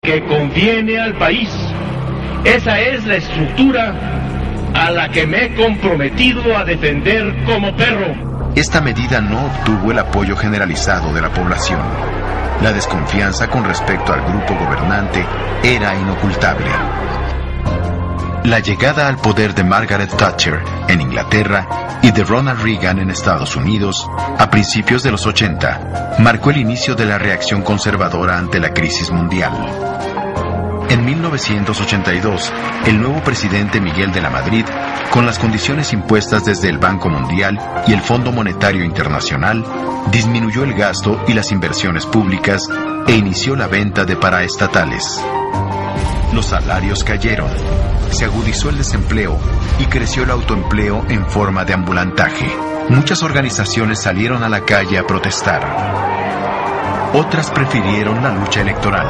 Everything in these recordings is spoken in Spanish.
que conviene al país. Esa es la estructura a la que me he comprometido a defender como perro. Esta medida no obtuvo el apoyo generalizado de la población. La desconfianza con respecto al grupo gobernante era inocultable. La llegada al poder de Margaret Thatcher en Inglaterra y de Ronald Reagan en Estados Unidos a principios de los 80 marcó el inicio de la reacción conservadora ante la crisis mundial. En 1982, el nuevo presidente Miguel de la Madrid, con las condiciones impuestas desde el Banco Mundial y el Fondo Monetario Internacional, disminuyó el gasto y las inversiones públicas e inició la venta de paraestatales. Los salarios cayeron, se agudizó el desempleo y creció el autoempleo en forma de ambulantaje. Muchas organizaciones salieron a la calle a protestar. Otras prefirieron la lucha electoral.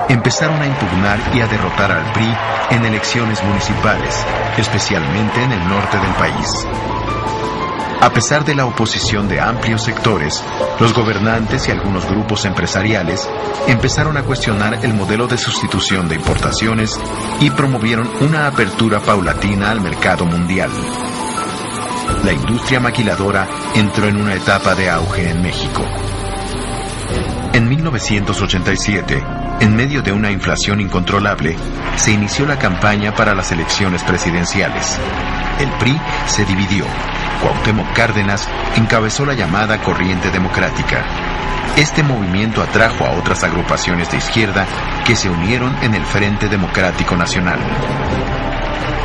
Empezaron a impugnar y a derrotar al PRI en elecciones municipales, especialmente en el norte del país. A pesar de la oposición de amplios sectores, los gobernantes y algunos grupos empresariales empezaron a cuestionar el modelo de sustitución de importaciones y promovieron una apertura paulatina al mercado mundial. La industria maquiladora entró en una etapa de auge en México. En 1987, en medio de una inflación incontrolable, se inició la campaña para las elecciones presidenciales. El PRI se dividió. Cuauhtémoc Cárdenas encabezó la llamada Corriente Democrática. Este movimiento atrajo a otras agrupaciones de izquierda que se unieron en el Frente Democrático Nacional.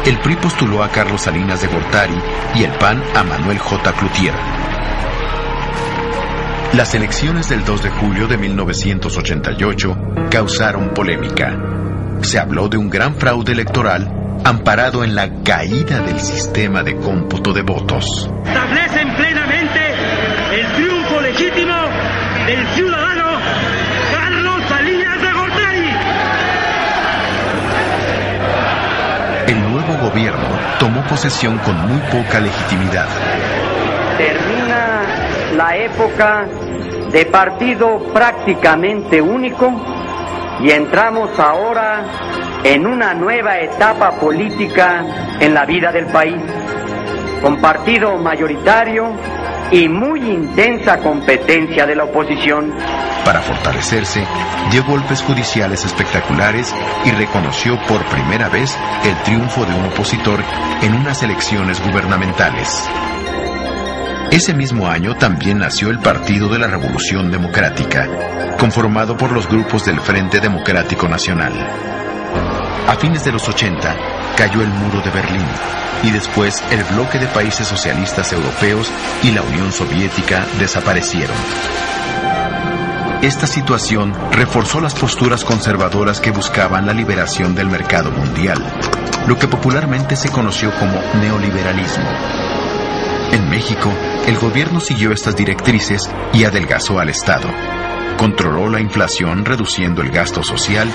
El PRI postuló a Carlos Salinas de Gortari y el PAN a Manuel J. Cloutier. Las elecciones del 2 de julio de 1988 causaron polémica. Se habló de un gran fraude electoral amparado en la caída del sistema de cómputo de votos. Establecen plenamente el triunfo legítimo del ciudadano Carlos Salinas de Gortari. El nuevo gobierno tomó posesión con muy poca legitimidad. Termina la época de partido prácticamente único y entramos ahora en una nueva etapa política en la vida del país, con partido mayoritario y muy intensa competencia de la oposición. Para fortalecerse, dio golpes judiciales espectaculares y reconoció por primera vez el triunfo de un opositor en unas elecciones gubernamentales. Ese mismo año también nació el Partido de la Revolución Democrática, conformado por los grupos del Frente Democrático Nacional. A fines de los 80, cayó el muro de Berlín, y después el bloque de países socialistas europeos y la Unión Soviética desaparecieron. Esta situación reforzó las posturas conservadoras que buscaban la liberación del mercado mundial, lo que popularmente se conoció como neoliberalismo. En México, el gobierno siguió estas directrices y adelgazó al Estado. Controló la inflación reduciendo el gasto social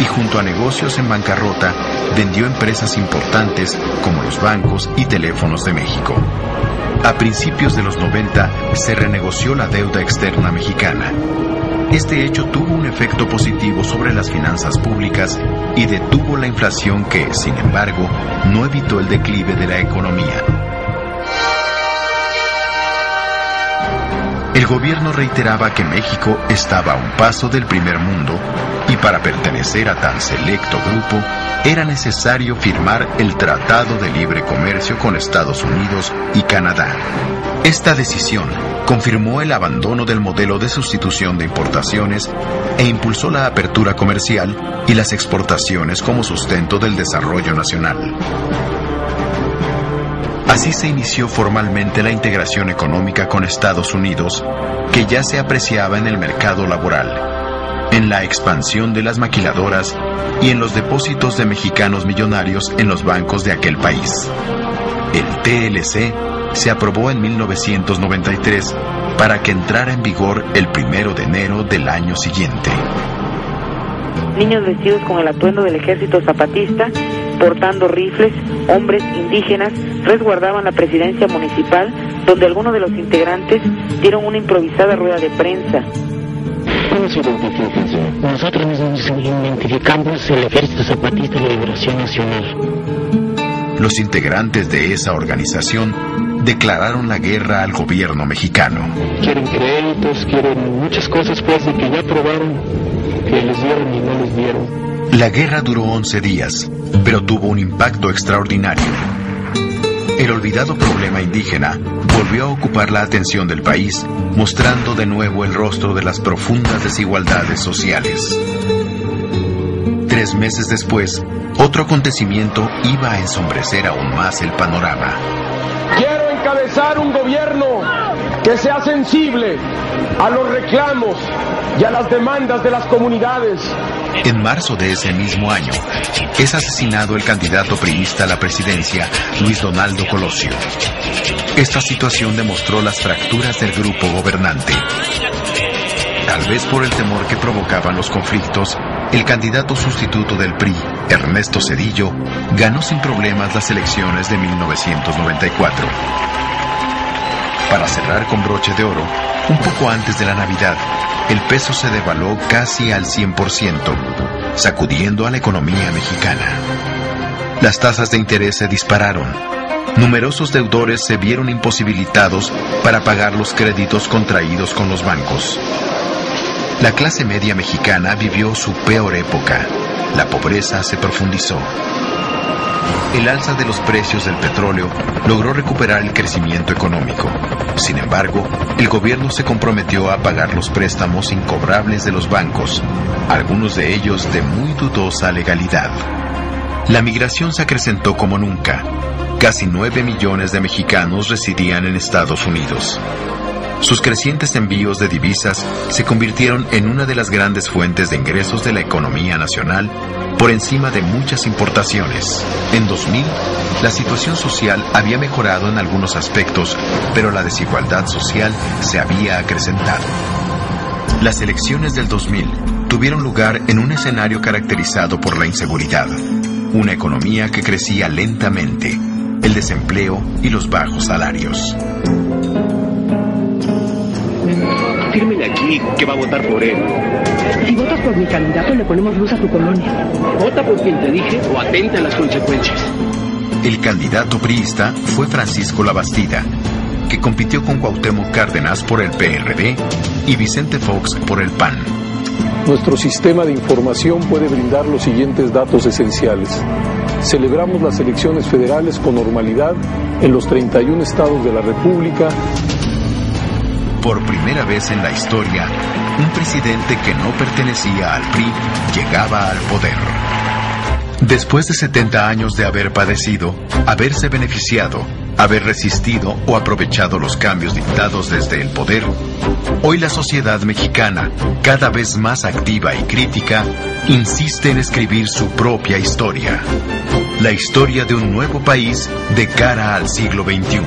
y junto a negocios en bancarrota vendió empresas importantes como los bancos y teléfonos de México. A principios de los 90 se renegoció la deuda externa mexicana. Este hecho tuvo un efecto positivo sobre las finanzas públicas y detuvo la inflación que, sin embargo, no evitó el declive de la economía. El gobierno reiteraba que México estaba a un paso del primer mundo y para pertenecer a tan selecto grupo era necesario firmar el Tratado de Libre Comercio con Estados Unidos y Canadá. Esta decisión confirmó el abandono del modelo de sustitución de importaciones e impulsó la apertura comercial y las exportaciones como sustento del desarrollo nacional. Así se inició formalmente la integración económica con Estados Unidos, que ya se apreciaba en el mercado laboral, en la expansión de las maquiladoras y en los depósitos de mexicanos millonarios en los bancos de aquel país. El TLC se aprobó en 1993 para que entrara en vigor el 1 de enero del año siguiente. Niños vestidos con el atuendo del ejército zapatista, portando rifles, hombres indígenas, resguardaban la presidencia municipal, donde algunos de los integrantes dieron una improvisada rueda de prensa. ¿Cómo se identifica, señor? Nosotros nos identificamos el Ejército Zapatista de Liberación Nacional. Los integrantes de esa organización declararon la guerra al gobierno mexicano. Quieren créditos, quieren muchas cosas, pues, de que ya probaron que les dieron y no les dieron. La guerra duró 11 días, pero tuvo un impacto extraordinario. El olvidado problema indígena volvió a ocupar la atención del país, mostrando de nuevo el rostro de las profundas desigualdades sociales. 3 meses después, otro acontecimiento iba a ensombrecer aún más el panorama. Quiero encabezar un gobierno que sea sensible a los reclamos y a las demandas de las comunidades. En marzo de ese mismo año, es asesinado el candidato priista a la presidencia, Luis Donaldo Colosio. Esta situación demostró las fracturas del grupo gobernante. Tal vez por el temor que provocaban los conflictos, el candidato sustituto del PRI, Ernesto Zedillo, ganó sin problemas las elecciones de 1994. Para cerrar con broche de oro, un poco antes de la Navidad, el peso se devaluó casi al 100%, sacudiendo a la economía mexicana. Las tasas de interés se dispararon. Numerosos deudores se vieron imposibilitados para pagar los créditos contraídos con los bancos. La clase media mexicana vivió su peor época. La pobreza se profundizó. El alza de los precios del petróleo logró recuperar el crecimiento económico. Sin embargo, el gobierno se comprometió a pagar los préstamos incobrables de los bancos, algunos de ellos de muy dudosa legalidad. La migración se acrecentó como nunca. Casi 9 millones de mexicanos residían en Estados Unidos. Sus crecientes envíos de divisas se convirtieron en una de las grandes fuentes de ingresos de la economía nacional, por encima de muchas importaciones. En 2000, la situación social había mejorado en algunos aspectos, pero la desigualdad social se había acrecentado. Las elecciones del 2000 tuvieron lugar en un escenario caracterizado por la inseguridad, una economía que crecía lentamente, el desempleo y los bajos salarios. Fírmele aquí que va a votar por él. Si votas por mi candidato, le ponemos luz a tu colonia. Vota por quien te dije o atenta a las consecuencias. El candidato priista fue Francisco Labastida, que compitió con Cuauhtémoc Cárdenas por el PRD y Vicente Fox por el PAN. Nuestro sistema de información puede brindar los siguientes datos esenciales. Celebramos las elecciones federales con normalidad en los 31 estados de la República. Por primera vez en la historia, un presidente que no pertenecía al PRI llegaba al poder. Después de 70 años de haber padecido, haberse beneficiado, haber resistido o aprovechado los cambios dictados desde el poder, hoy la sociedad mexicana, cada vez más activa y crítica, insiste en escribir su propia historia. La historia de un nuevo país de cara al siglo XXI.